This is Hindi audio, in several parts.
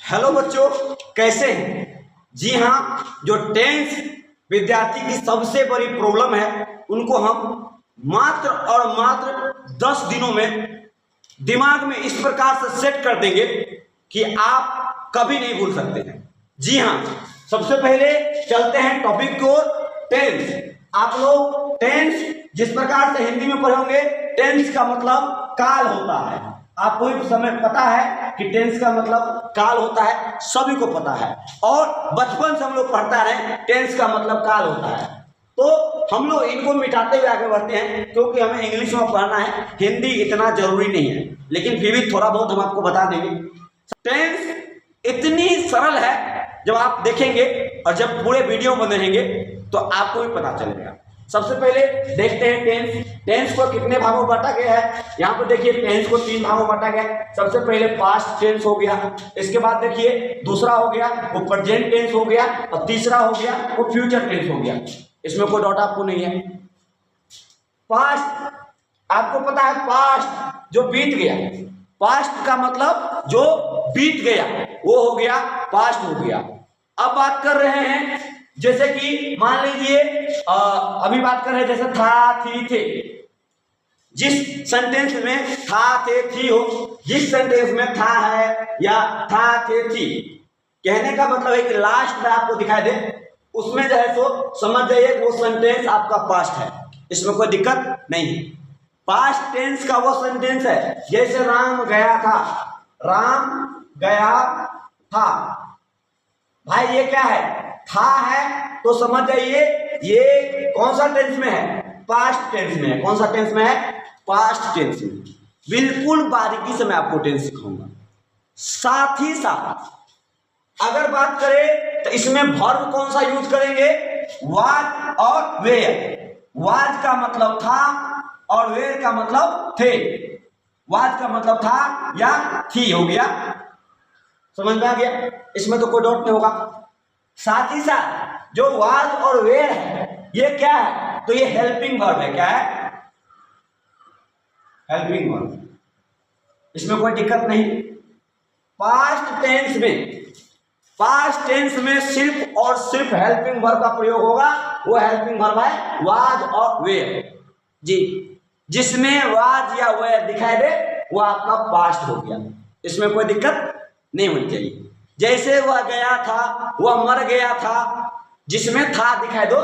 हेलो बच्चों, कैसे हैं? जी हाँ, जो टेंस विद्यार्थी की सबसे बड़ी प्रॉब्लम है उनको हम मात्र और मात्र 10 दिनों में दिमाग में इस प्रकार से सेट कर देंगे कि आप कभी नहीं भूल सकते हैं। जी हाँ, सबसे पहले चलते हैं टॉपिक को। टेंस। आप लोग टेंस जिस प्रकार से हिंदी में पढ़ोगे, टेंस का मतलब काल होता है। आपको भी समय पता है कि टेंस का मतलब काल होता है, सभी को पता है। और बचपन से हम लोग पढ़ता रहे टेंस का मतलब काल होता है। तो हम लोग इनको मिटाते हुए आगे बढ़ते हैं, क्योंकि हमें इंग्लिश में पढ़ना है, हिंदी इतना जरूरी नहीं है, लेकिन फिर भी थोड़ा बहुत हम आपको बता देंगे। टेंस इतनी सरल है, जब आप देखेंगे और जब पूरे वीडियो में रहेंगे तो आपको भी पता चलेगा। सबसे पहले देखते हैं टेंस। टेंस को कितने भागों में बांटा गया है। यहाँ पर देखिए टेंस को 3 भागों में बांटा गया है। सबसे पहले पास्ट टेंस हो गया, इसके बाद देखिए दूसरा हो गया वो प्रेजेंट टेंस हो गया, और तीसरा हो गया वो फ्यूचर टेंस हो गया। इसमें कोई डाउट आपको नहीं है। पास्ट, आपको पता है पास्ट जो बीत गया, पास्ट का मतलब जो बीत गया वो हो गया पास्ट हो गया। अब बात कर रहे हैं जैसे कि मान लीजिए अभी बात कर रहे हैं जैसे था थी थे। जिस सेंटेंस में था थे थी हो, जिस सेंटेंस में था है या था थे थी, कहने का मतलब है कि लास्ट में आपको दिखाई दे उसमें जो है सो समझ जाइए वो सेंटेंस आपका पास्ट है, इसमें कोई दिक्कत नहीं है। पास्ट टेंस का वो सेंटेंस है जैसे राम गया था, राम गया था। भाई ये क्या है? था है, तो समझ जाइए ये कौन सा टेंस में है? पास्ट टेंस में है। कौन सा टेंस में है? पास्ट टेंस में। बिल्कुल बारीकी से मैं आपको टेंस सिखाऊंगा। साथ ही साथ अगर बात करें तो इसमें वर्ब कौन सा यूज करेंगे? वाज और वेयर। वाज का मतलब था और वेयर का मतलब थे। वाज का मतलब था या थी हो गया, समझ में आ गया? इसमें तो कोई डाउट नहीं होगा। साथ ही साथ जो वाज और वेयर है ये क्या है? तो ये हेल्पिंग वर्ब है। क्या है? Helping verb. इसमें कोई दिक्कत नहीं। पास्ट टेंस में, पास्ट टेंस में सिर्फ और सिर्फ हेल्पिंग वर्ब का प्रयोग होगा। वो हेल्पिंग वर्ब है वाज और वेयर। जी, जिसमें वाज या वेयर दिखाई दे वो आपका पास्ट हो गया, इसमें कोई दिक्कत नहीं होनी चाहिए। जैसे वह गया था, वह मर गया था, जिसमें था दिखाई दो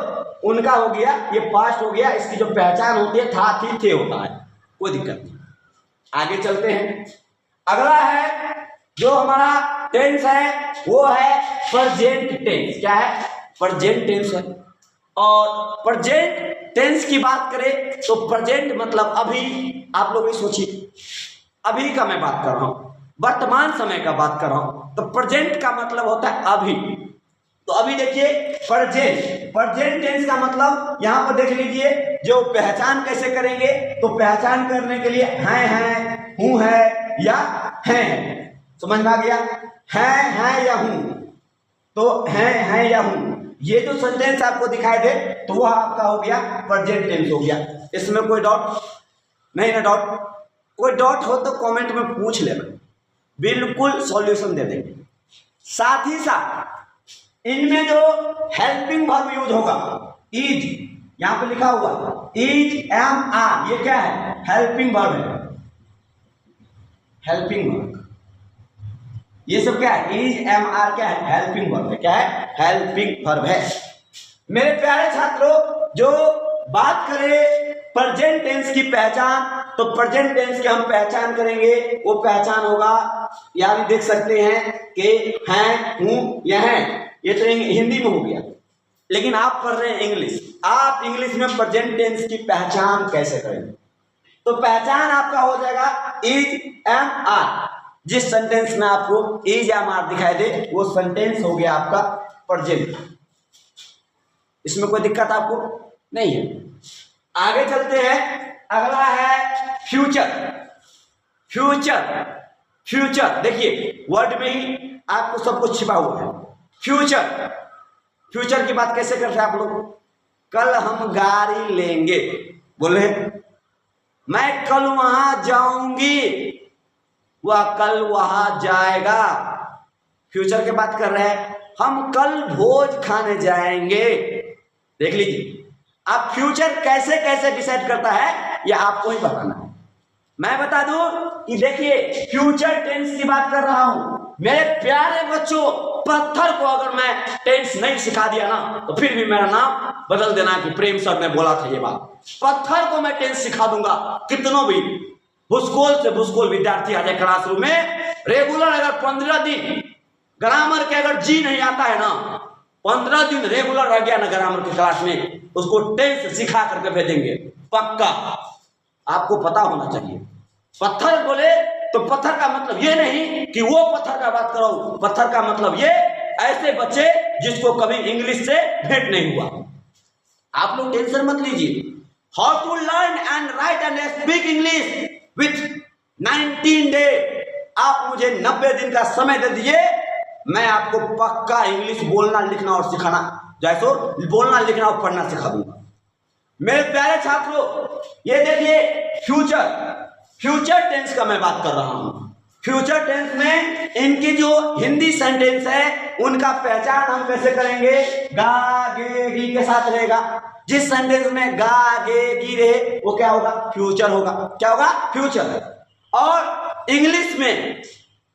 उनका हो गया, ये पास्ट हो गया। इसकी जो पहचान होती है था थी थे होता है, कोई दिक्कत नहीं। आगे चलते हैं। अगला है जो हमारा टेंस है वो है प्रेजेंट टेंस। क्या है? प्रेजेंट टेंस है। और प्रेजेंट टेंस की बात करें तो प्रेजेंट मतलब अभी। आप लोग भी सोचिए, अभी का मैं बात कर रहा हूं, वर्तमान समय का बात कर रहा हूं। तो प्रेजेंट का मतलब होता है अभी। तो अभी देखिए प्रेजेंट, प्रेजेंट टेंस का मतलब यहां पर देख लीजिए। जो पहचान कैसे करेंगे? तो पहचान करने के लिए हैं, हूं है या हैं। समझ में आ गया? हैं या हूं, तो हैं या हूं, ये जो सेंटेंस आपको दिखाई दे तो वह आपका हो गया प्रेजेंट टेंस हो गया। इसमें कोई डाउट नहीं ना? डाउट, कोई डाउट हो तो कमेंट में पूछ लेना, बिल्कुल सॉल्यूशन दे देंगे। साथ ही साथ इनमें जो हेल्पिंग वर्ब यूज होगा, इज, यहां पे लिखा हुआ इज एम आर, ये क्या है? हेल्पिंग वर्ब है। हेल्पिंग वर्ब, ये सब क्या है? इज एम आर क्या है? हेल्पिंग वर्ब है। क्या है? हेल्पिंग वर्ब है। मेरे प्यारे छात्रों, जो बात करें प्रेजेंट टेंस की पहचान, तो प्रेजेंट टेंस की हम पहचान करेंगे, वो पहचान होगा, यहां भी देख सकते हैं कि हैं, हूं या हैं। ये तो हिंदी में हो गया, लेकिन आप पढ़ रहे हैं इंग्लिश। आप इंग्लिश में प्रेजेंट टेंस की पहचान कैसे करेंगे? तो पहचान आपका हो जाएगा इज एम आर। जिस सेंटेंस में आपको इज एम आर दिखाई दे वो सेंटेंस हो गया आपका प्रेजेंट। इसमें कोई दिक्कत आपको नहीं है। आगे चलते हैं। अगला है फ्यूचर। फ्यूचर, फ्यूचर देखिए वर्ड में ही आपको सब कुछ छिपा हुआ है। फ्यूचर, फ्यूचर की बात कैसे करते हैं आप लोग? कल हम गाड़ी लेंगे, बोले मैं कल वहां जाऊंगी, वह कल वहां जाएगा। फ्यूचर की बात कर रहे हैं, हम कल भोज खाने जाएंगे। देख लीजिए, आप फ्यूचर कैसे कैसे डिसाइड करता है ये आपको ही बताना है। मैं बता दूं कि देखिए, फ्यूचर टेंस की बात कर रहा हूं। मेरे प्यारे बच्चों, पत्थर को अगर मैं टेंस नहीं सिखा दिया ना तो फिर भी मेरा नाम बदल देना कि प्रेम सर ने बोला था ये बात। पत्थर को मैं टेंस सिखा दूंगा, कितनों भी भूसकोल से भूसकोल विद्यार्थी आ जाए क्लासरूम में, रेगुलर अगर 15 दिन ग्रामर के अगर जी नहीं आता है ना, 15 दिन रेगुलर रह गया ना ग्रामर की क्लास में, उसको टेंस सिखा करके भेजेंगे पक्का। आपको पता होना चाहिए, पत्थर बोले तो पत्थर का मतलब ये नहीं कि वो पत्थर का बात करो, पत्थर का मतलब ये ऐसे बच्चे जिसको कभी इंग्लिश से भेंट नहीं हुआ। आप लोग टेंशन मत लीजिए। How to learn and write and speak English with 19 day, आप मुझे 90 दिन का समय दे दीजिए, मैं आपको पक्का इंग्लिश बोलना लिखना और सिखाना, जैसे बोलना लिखना और पढ़ना सिखा दूंगा। मेरे प्यारे छात्रों, ये देखिए फ्यूचर टेंस का मैं बात कर रहा हूं। फ्यूचर टेंस में इनकी जो हिंदी सेंटेंस है उनका पहचान हम कैसे करेंगे? गा गे गी के साथ रहेगा। जिस सेंटेंस में गा गे गी रहे वो क्या होगा? फ्यूचर होगा। क्या होगा? फ्यूचर। और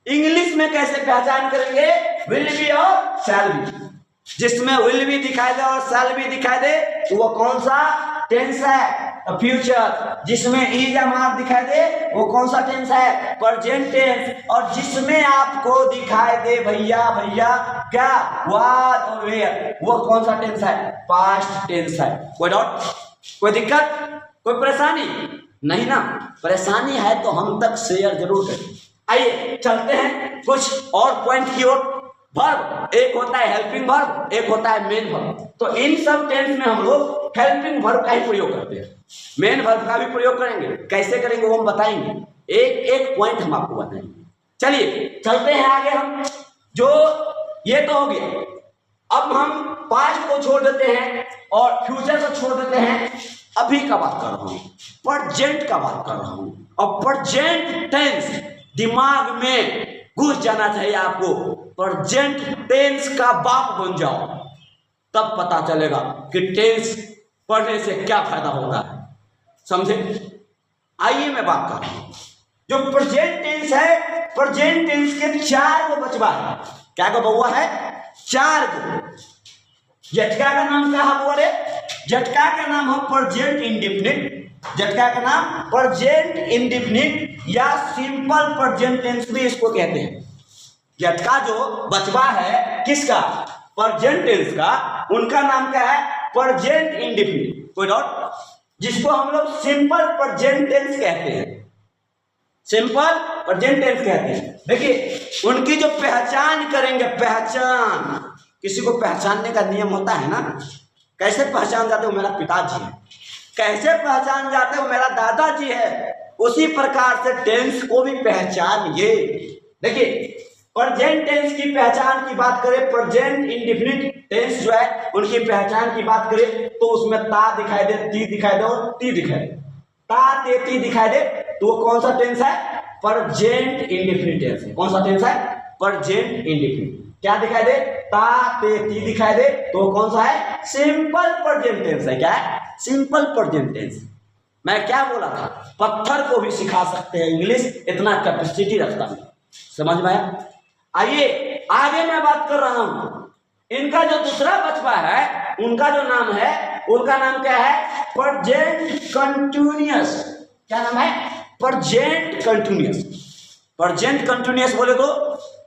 इंग्लिश में कैसे पहचान करेंगे? विल बी और शैल बी। जिसमें विल बी दिखाई दे और शैल बी दिखाई दे तो वो कौन सा टेंस है? फ्यूचर। जिसमें इज या मार दिखाई दे वो कौन सा टेंस है? Present tense. और जिसमें आपको दिखाई दे भैया क्या वाज और वेयर, वो कौन सा टेंस है? पास्ट टेंस है। कोई डाउट, कोई दिक्कत, कोई परेशानी नहीं ना? परेशानी है तो हम तक शेयर जरूर करें। आइए चलते हैं कुछ और पॉइंट की ओर। वर्ब, एक होता है हेल्पिंग वर्ब, एक होता है मेन वर्ब। तो इन सब टेंस में हम लोग हेल्पिंग वर्ब का ही प्रयोग करते हैं, मेन वर्ब का भी प्रयोग करेंगे। कैसे करेंगे वो हम बताएंगे, एक एक पॉइंट हम आपको बताएंगे। चलिए चलते हैं आगे। हम जो ये तो हो गया, अब हम पास्ट को छोड़ देते हैं और फ्यूचर को छोड़ देते हैं। अभी का बात कर रहा हूं, प्रेजेंट का बात कर रहा हूं। और प्रेजेंट टेंस दिमाग में घुस जाना चाहिए आपको। प्रेजेंट टेंस का बाप बन जाओ, तब पता चलेगा कि टेंस पढ़ने से क्या फायदा होता है, समझे? आइए मैं बात कर रहा हूं। जो प्रेजेंट टेंस है, प्रेजेंट टेंस के 4 को बचवा है। क्या को बउआ है? 4 को। झटका का नाम क्या है? बोले झटका का नाम है प्रेजेंट इंडेफिनिट। झटका का नाम प्रेजेंट इंडेफिनिट या सिंपल प्रेजेंट टेंस भी इसको कहते हैं। झटका जो बचवा है किसका? प्रेजेंट टेंस का, उनका नाम क्या है? Present indefinite. कोई डाउट? जिसको हम लोग सिंपल प्रेजेंट टेंस कहते हैं, सिंपल प्रेजेंट टेंस कहते हैं। देखिए उनकी जो पहचान करेंगे, पहचान, किसी को पहचानने का नियम होता है ना। कैसे पहचान जाते हो? मेरा पिताजी है। कैसे पहचान जाते हो? मेरा दादाजी है। उसी प्रकार से टेंस को भी पहचानिए। देखिए प्रेजेंट टेंस की पहचान की बात करें, प्रेजेंट इंडेफिनिट टेंस जो है उनकी पहचान की बात करें तो उसमें ता दिखाई दे, ती दिखाई दे और ती दिखाई दे। ता ते ती दिखाई दे तो वो कौन सा टेंस है? प्रेजेंट इंडेफिनिट टेंस है। कौन सा टेंस है? Present indefinite. क्या दिखाई दे? ता ते ती दिखाई दे तो कौन सा है? सिंपल प्रेजेंट टेंस है। क्या है? Simple present tense. मैं क्या बोला था? पत्थर को भी सिखा सकते हैं इंग्लिश, इतना कैपेसिटी रखता हूं। समझ में आया? आइए आगे मैं बात कर रहा हूं। इनका जो दूसरा बचवा है उनका जो नाम है, उनका नाम क्या है? Present continuous. क्या नाम है? Present continuous. प्रेजेंट कंटिन्यूअस बोले तो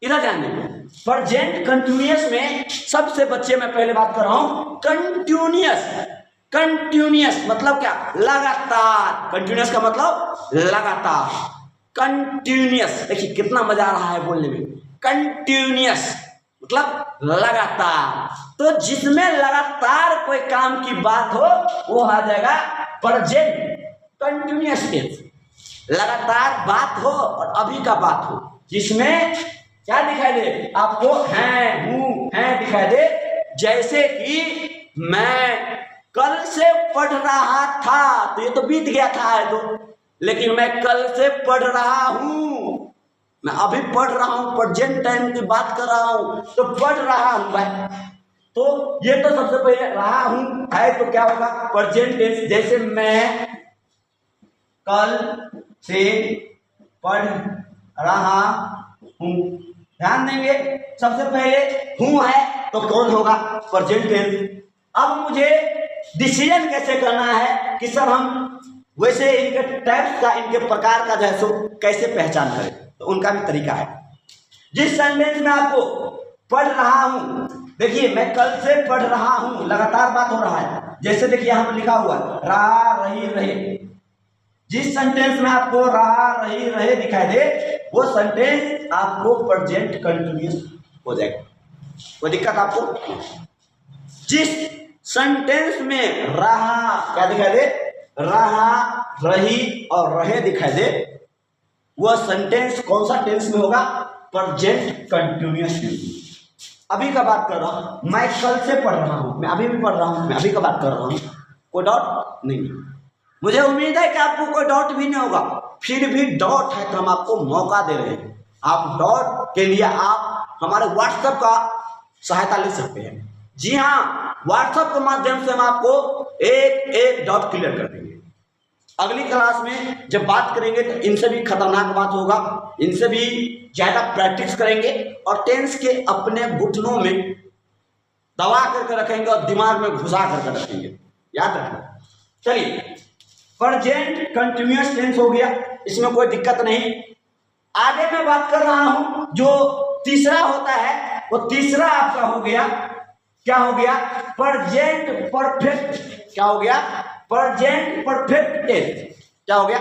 इधर ध्यान देंगे। प्रेजेंट कंटिन्यूअस में सबसे बच्चे मैं पहले बात कर रहा हूं कंटिन्यूअस। कंटिन्यूअस मतलब क्या? लगातार। कंटिन्यूअस का मतलब लगातार। कंटिन्यूअस, देखिए कितना मजा आ रहा है बोलने में। कंटिन्यूअस मतलब लगातार। तो जिसमें लगातार कोई काम की बात हो वो आ जाएगा प्रेजेंट कंटिन्यूअस टेंस। लगातार बात हो और अभी का बात हो, जिसमें क्या दिखाई दे आपको? हैं, हूं, हैं दिखाई दे। जैसे कि मैं कल से पढ़ रहा था, तो ये तो बीत गया था है तो, लेकिन मैं कल से पढ़ रहा हूं, मैं अभी पढ़ रहा हूँ, प्रेजेंट टाइम की बात कर रहा हूँ, तो पढ़ रहा हूँ मैं। तो ये तो सबसे पहले रहा हूँ है, तो क्या होगा प्रेजेंट टेंस। जैसे मैं कल से पढ़ रहा हूँ, ध्यान देंगे सबसे पहले हूँ है तो कौन होगा प्रेजेंट टेंस। अब मुझे डिसीजन कैसे करना है कि सर हम वैसे इनके टाइप्स का, इनके प्रकार का जो है सो कैसे पहचान करें, तो उनका भी तरीका है। जिस सेंटेंस में आपको पढ़ रहा हूं, देखिए मैं कल से पढ़ रहा हूं, लगातार बात हो रहा है। जैसे देखिए यहाँ पर लिखा हुआ रहा रही रहे, जिस सेंटेंस में आपको रहा रही रहे दिखाई दे वो सेंटेंस आपको प्रेजेंट कंटिन्यूअस हो जाएगा, कोई दिक्कत आपको। जिस सेंटेंस में रहा क्या दिखाई दे, रहा रही और रहे दिखाई दे, वह सेंटेंस कौन सा टेंस में होगा, प्रेजेंट कंटिन्यूअस टेंस। अभी का बात कर रहा हूं, मैं कल से पढ़ रहा हूं, मैं अभी भी पढ़ रहा हूं, मैं अभी का बात कर रहा हूं, कोई डाउट नहीं। मुझे उम्मीद है कि आपको कोई डाउट भी नहीं होगा, फिर भी डाउट है तो हम आपको मौका दे रहे हैं। आप डाउट के लिए आप हमारे व्हाट्सएप का सहायता ले सकते हैं। जी हाँ, व्हाट्सएप के माध्यम से हम आपको एक एक डाउट क्लियर कर देंगे। अगली क्लास में जब बात करेंगे तो इनसे भी खतरनाक बात होगा, इनसे भी ज्यादा प्रैक्टिस करेंगे और टेंस के अपने घुटनों में दबा करके रखेंगे और दिमाग में घुसा करके रखेंगे, याद रखना। चलिए, प्रेजेंट कंटिन्यूअस टेंस हो गया, इसमें कोई दिक्कत नहीं। आगे मैं बात कर रहा हूं जो तीसरा होता है, वो तीसरा आपका हो गया, क्या हो गया, प्रेजेंट परफेक्ट। क्या हो गया, प्रेजेंट परफेक्ट टेंस। क्या हो गया,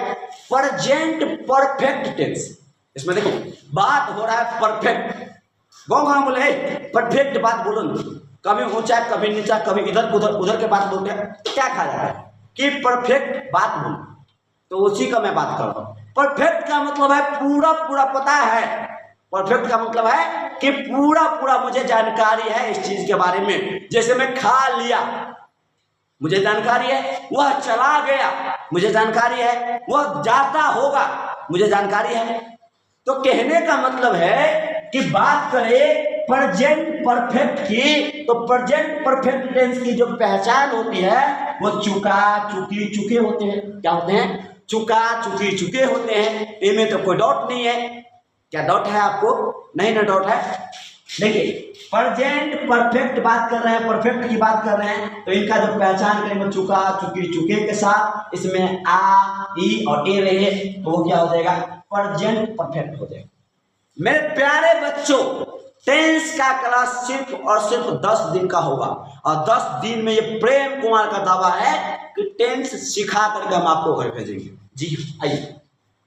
प्रेजेंट परफेक्ट टेंस। इसमें देखो बात हो रहा है परफेक्ट, गाँव बोले परफेक्ट बात बोलो, कभी ऊंचा कभी नीचा कभी इधर उधर उधर के बात बोलते हैं, क्या कहा जाता है कि परफेक्ट बात बोलो, तो उसी का मैं बात कर रहा हूं। परफेक्ट का मतलब है पूरा पूरा पता है, परफेक्ट का मतलब है कि पूरा पूरा मुझे जानकारी है इस चीज के बारे में। जैसे मैं खा लिया, मुझे जानकारी है, वह चला गया, मुझे जानकारी है, वह जाता होगा, मुझे जानकारी है। तो कहने का मतलब है कि बात करें प्रेजेंट परफेक्ट की, तो प्रेजेंट परफेक्ट टेंस की जो पहचान होती है वो चुका चुकी चुके होते हैं। क्या होते हैं, चुका चुकी चुके होते हैं। इनमें तो कोई डाउट नहीं है। क्या डाउट है आपको, नहीं ना डाउट है। देखिए प्रेजेंट परफेक्ट बात कर रहे हैं, परफेक्ट की बात कर रहे हैं, तो इनका जो पहचान करेंगे चुका चुकी चुके के साथ, इसमें आ ई और ए रहे तो वो क्या हो जाएगा, प्रेजेंट परफेक्ट हो जाएगा। मेरे प्यारे बच्चों, टेंस का क्लास सिर्फ और सिर्फ 10 दिन का होगा और 10 दिन में ये प्रेम कुमार का दावा है कि टेंस सिखा करके हम आपको घर भेजेंगे। जी आइए,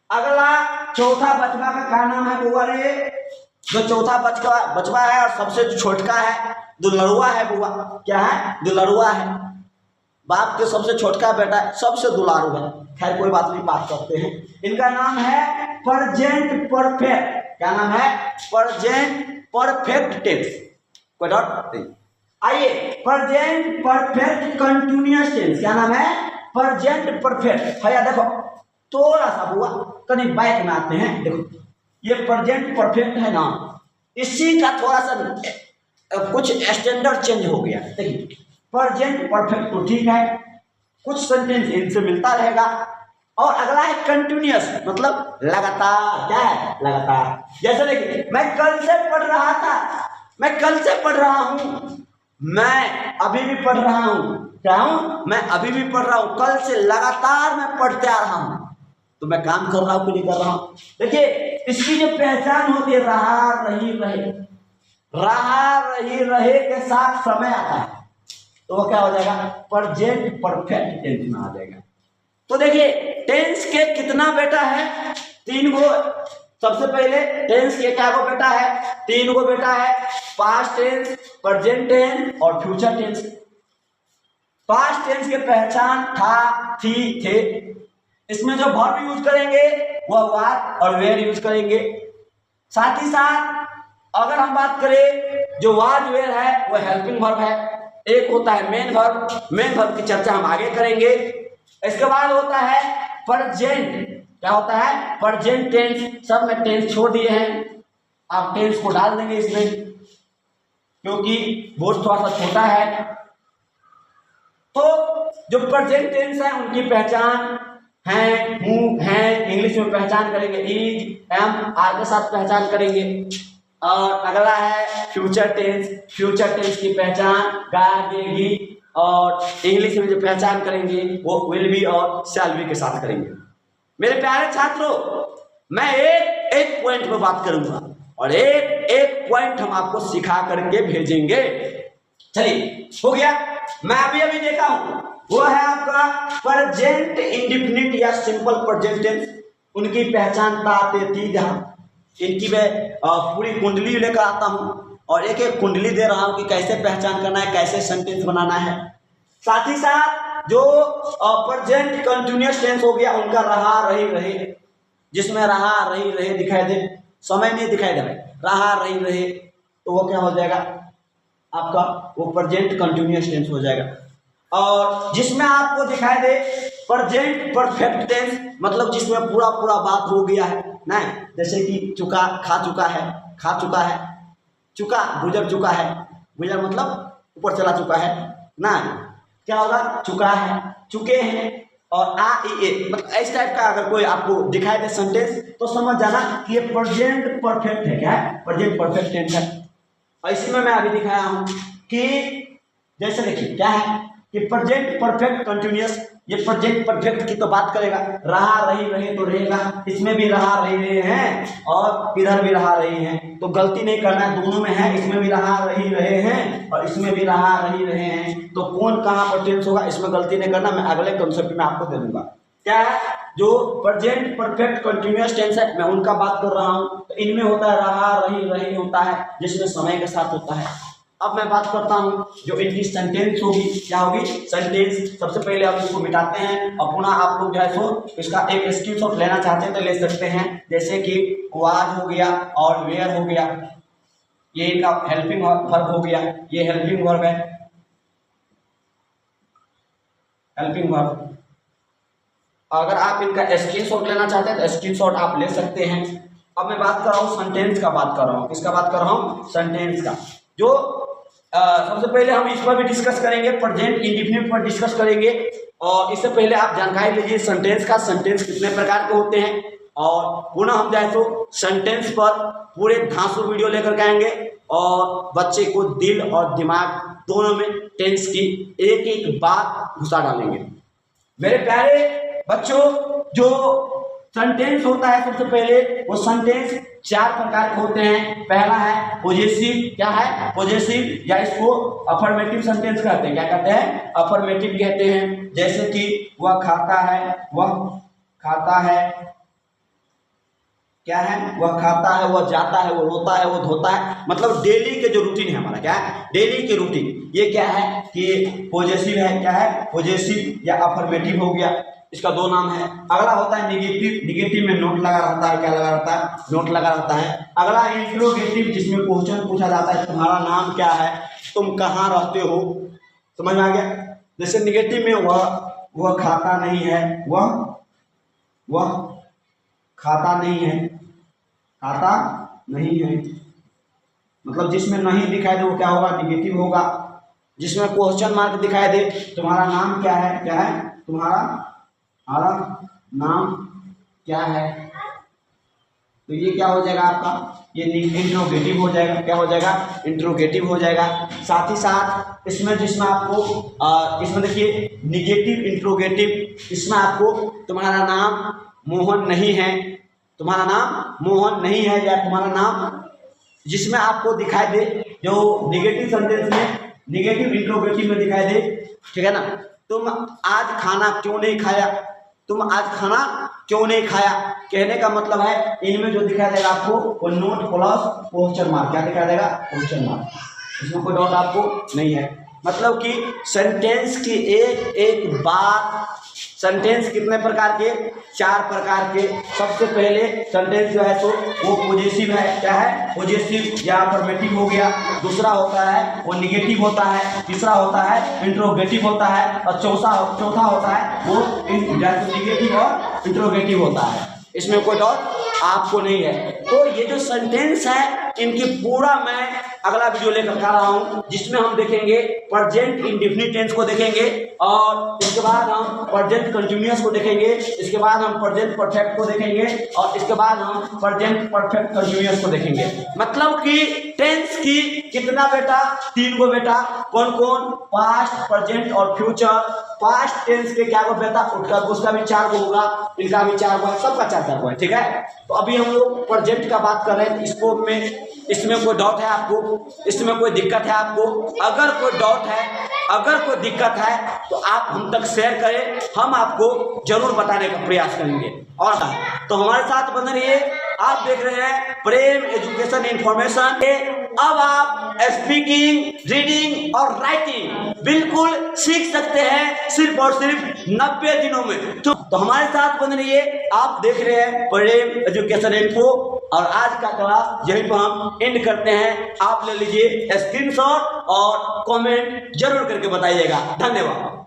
अगला चौथा बचवा का क्या नाम है बुआ रे, जो चौथा बचवा है और सबसे छोटका है, दुलरुआ है बुआ। क्या है, दुलरुआ है, बाप के सबसे छोटका बेटा है, सबसे दुलारू है। खैर कोई बात नहीं, बात करते हैं। इनका नाम है प्रेजेंट परफेक्ट। क्या नाम है, प्रेजेंट परफेक्ट टेंस। कोई डाउट नहीं। आइए, प्रेजेंट परफेक्ट कंटिन्यूअस टेंस। क्या नाम है, प्रेजेंट परफेक्ट। भैया देखो थोड़ा सा बुआ कहीं बैक में आते हैं। देखो ये प्रेजेंट परफेक्ट है ना, इसी का थोड़ा सा कुछ स्टैंडर्ड चेंज हो गया। देखिए प्रेजेंट परफेक्ट तो ठीक है, कुछ सेंटेंस इनसे मिलता रहेगा, और अगला है कंटिन्यूअस, मतलब लगातार। क्या है, लगातार। जैसे देखिए मैं कल से पढ़ रहा था, मैं कल से पढ़ रहा हूं, मैं अभी भी पढ़ रहा हूं। क्या हूं, मैं अभी भी पढ़ रहा हूं, कल से लगातार मैं पढ़ते आ रहा हूं। तो मैं काम कर रहा हूं कि नहीं कर रहा हूं। देखिए इसकी जो पहचान होती है रहा रही रहे, रहा रही रहे के साथ समय आता है तो वो क्या हो जाएगा, प्रेजेंट परफेक्ट टेंस में आ जाएगा। तो देखिए टेंस के कितना बेटा है, 3 गो। सबसे पहले टेंस के क्या गो बेटा है, 3 गो बेटा है, पास्ट टेंस, प्रेजेंट टेंस और फ्यूचर टेंस। पास्ट टेंस के पहचान था, थी, थे। इसमें जो वर्ब यूज करेंगे वह वाज और वेयर यूज करेंगे। साथ ही साथ अगर हम बात करें जो वाज वेयर है वह हेल्पिंग वर्ब है। एक होता है मेन वर्ब, मेन वर्ब की चर्चा हम आगे करेंगे। इसके बाद होता है प्रेजेंट क्या होता है, प्रेजेंट टेंस। सब में टेंस छोड़ दिए हैं, आप टेंस को डाल देंगे इसमें, क्योंकि बोर्ड थोड़ा सा छोटा है। तो जो प्रेजेंट टेंस है उनकी पहचान है, हूँ, है, इंग्लिश में पहचान करेंगे इज, एम, आर के साथ पहचान करेंगे। और अगला है फ्यूचर टेंस। फ्यूचर टेंस की पहचान गाएगी, और इंग्लिश में जो पहचान करेंगे वो विल बी और शैल बी के साथ करेंगे। मेरे प्यारे छात्रों, मैं एक एक पॉइंट पे बात करूंगा और एक एक पॉइंट हम आपको सिखा करके भेजेंगे। चलिए, हो गया। मैं अभी देखा हूं, वो है आपका प्रेजेंट इंडेफिनिट या सिंपल प्रेजेंट टेंस। उनकी पहचान इनकी मैं पूरी कुंडली लेकर आता हूं और एक एक कुंडली दे रहा हूं कि कैसे पहचान करना है, कैसे सेंटेंस बनाना है। साथ ही साथ जो प्रेजेंट कंटिन्यूअस टेंस हो गया, उनका रहा रही रहे, जिसमें रहा रही रहे दिखाई दे, समय नहीं दिखाई दे, रहा रही रहे, तो वो क्या हो जाएगा आपका, वो प्रेजेंट कंटिन्यूअस टेंस हो जाएगा। और जिसमें आपको दिखाई दे प्रेजेंट परफेक्ट टेंस, मतलब जिसमें पूरा पूरा बात हो गया है ना, जैसे कि चुका, खा चुका है, खा चुका है, चुका, गुजर चुका है, गुजर मतलब ऊपर चला चुका है ना, क्या होगा, चुका है, चुके हैं, और आ ई ए, मतलब इस टाइप का अगर कोई आपको दिखाई दे सेंटेंस तो समझ जाना कि ये प्रेजेंट परफेक्ट है। क्या है, प्रेजेंट परफेक्ट टेंस है। और इसी में मैं अभी दिखाया हूं कि जैसे देखिए क्या है कि प्रेजेंट परफेक्ट कंटिन्यूअस, ये प्रेजेंट परफेक्ट की तो बात करेगा, रहा रही रहे तो रहेगा, इसमें भी रहा रही रहे हैं और इधर भी रहा रही हैं, तो गलती नहीं करना है, दोनों में है, इसमें भी रहा रही रहे हैं और इसमें भी रहा रही रहे हैं, तो कौन कहाँ पर टेंस होगा, इसमें गलती नहीं करना। मैं अगले कॉन्सेप्ट में आपको दे दूंगा। क्या है, जो प्रेजेंट परफेक्ट कंटिन्यूअस टेंस है, मैं उनका बात कर रहा हूँ। तो इनमें होता है रहा रही रही होता है, जिसमें समय के साथ होता है। अब मैं बात करता हूं जो इनकी सेंटेंस होगी, क्या होगी, सेंटेंस। सबसे पहले आप इसको मिटाते हैं और पुनः आप लोग जो है सो इसका एक स्क्रीनशॉट लेना चाहते हैं तो ले सकते हैं। जैसे कि वाज हो गया और वेयर हो गया, ये इनका हेल्पिंग वर्ब हो गया, ये हेल्पिंग वर्ब है, हेल्पिंग वर्ब। अगर आप इनका स्क्रीनशॉट लेना चाहते हैं तो स्क्रीनशॉट आप ले सकते हैं। अब मैं बात कर रहा हूँ सेंटेंस का, बात कर रहा हूँ किसका, बात कर रहा हूँ सेंटेंस का। जो सबसे पहले हम इस पर भी डिस्कस करेंगे, प्रेजेंट इंडेफिनिट पर डिस्कस करेंगे। और इससे पहले आप जानकारी लीजिए सेंटेंस का, सेंटेंस कितने प्रकार के होते हैं, और पुनः हम जाए तो सेंटेंस पर पूरे धांसू वीडियो लेकर के आएंगे और बच्चे को दिल और दिमाग दोनों में टेंस की एक एक बात घुसा डालेंगे। मेरे प्यारे बच्चों, जो सेंटेंस होता है सबसे पहले, वो सेंटेंस 4 प्रकार के होते हैं। पहला है पॉजेसिव। क्या है, पॉजेसिव, या इसको अफर्मेटिव सेंटेंस कहते हैं। क्या कहते हैं, अफर्मेटिव कहते हैं। जैसे कि वह खाता है, वह खाता है, क्या है, वह खाता है, वह जाता है, वो रोता है, वो धोता है, मतलब डेली के जो रूटीन है हमारा, क्या है, डेली के रूटीन, ये क्या है कि पॉजेसिव है। क्या है, पॉजेसिव या अफर्मेटिव हो गया, इसका 2 नाम है। अगला होता है निगेटिव। निगेटिव में नोट लगा रहता है, क्या लगा रहता है, नोट लगा रहता है। अगला इंट्रोगेटिव, जिसमें क्वेश्चन पूछा जाता है, तुम्हारा नाम क्या है, तुम कहाँ रहते हो, समझ में आ गया। जैसे निगेटिव में वह खाता नहीं है, वह खाता नहीं है, खाता नहीं है, मतलब जिसमें नहीं दिखाई दे वो क्या होगा, निगेटिव होगा। जिसमें क्वेश्चन मार्क दिखाई दे, तुम्हारा नाम क्या है, क्या है, तुम्हारा नाम क्या है, तो ये क्या हो जाएगा आपका, ये इंट्रोगेटिव हो जाएगा। क्या हो जाएगा, इंट्रोगेटिव हो जाएगा। साथ ही साथ इसमें जिसमें आपको इसमें देखिए निगेटिव इंट्रोगेटिव, इसमें आपको तुम्हारा नाम मोहन नहीं है, तुम्हारा नाम मोहन नहीं है, या तुम्हारा नाम, जिसमें आपको दिखाई दे, जो निगेटिव सेंटेंस में, निगेटिव इंट्रोगेटिव में दिखाई दे, ठीक है ना, तुम आज खाना क्यों नहीं खाया, तुम आज खाना क्यों नहीं खाया, कहने का मतलब है इनमें जो दिखाई देगा आपको वो नोट प्लस क्वेश्चन मार्क। क्या दिखाई देगा, क्वेश्चन मार्क, इसमें कोई डाउट आपको नहीं है। मतलब कि सेंटेंस की एक एक बात, सेंटेंस कितने प्रकार के, 4 प्रकार के। सबसे पहले सेंटेंस जो है तो वो पॉजिटिव है, क्या है, पॉजिटिव या अफर्मेटिव हो गया। दूसरा होता है वो निगेटिव होता है। तीसरा होता है इंट्रोगेटिव होता है। और चौथा होता है वो निगेटिव और इंट्रोगेटिव होता है। इसमें कोई डाउट आपको नहीं है। तो ये जो सेंटेंस है इनकी पूरा मैं अगला वीडियो लेकर आ रहा हूँ, जिसमें हम देखेंगे प्रेजेंट इंडेफिनिट टेंस को देखेंगे, और इसके बाद हम प्रेजेंट कंटिन्यूअस को देखेंगे, इसके बाद हम प्रेजेंट परफेक्ट को देखेंगे, और इसके बाद हम प्रेजेंट परफेक्ट कंटिन्यूअस को देखेंगे। मतलब कि टेंस की कितना बेटा, 3 गो बेटा। कौन कौन, पास्ट, प्रेजेंट और फ्यूचर। पास्ट टेंस के क्या गो बेटा, उसका भी 4 गो होगा, इनका भी 4 गो है, सबका 4 गो है, ठीक है। तो अभी हम लोग प्रेजेंट का बात कर रहे हैं। इसमें कोई डाउट है आपको, इसमें कोई दिक्कत है आपको? अगर कोई डाउट है, अगर कोई दिक्कत है तो आप हम तक शेयर करें, हम आपको जरूर बताने का प्रयास करेंगे। और तो हमारे साथ बने रहिए। आप देख रहे हैं प्रेम एजुकेशन इंफॉर्मेशन। अब आप स्पीकिंग, रीडिंग और राइटिंग बिल्कुल सीख सकते हैं सिर्फ और सिर्फ 90 दिनों में। तो हमारे साथ बने रहिए। आप देख रहे हैं प्रेम एजुकेशन इन्फो, और आज का क्लास यहीं पर हम एंड करते हैं। आप ले लीजिए स्क्रीनशॉट और कमेंट जरूर करके बताइएगा। धन्यवाद।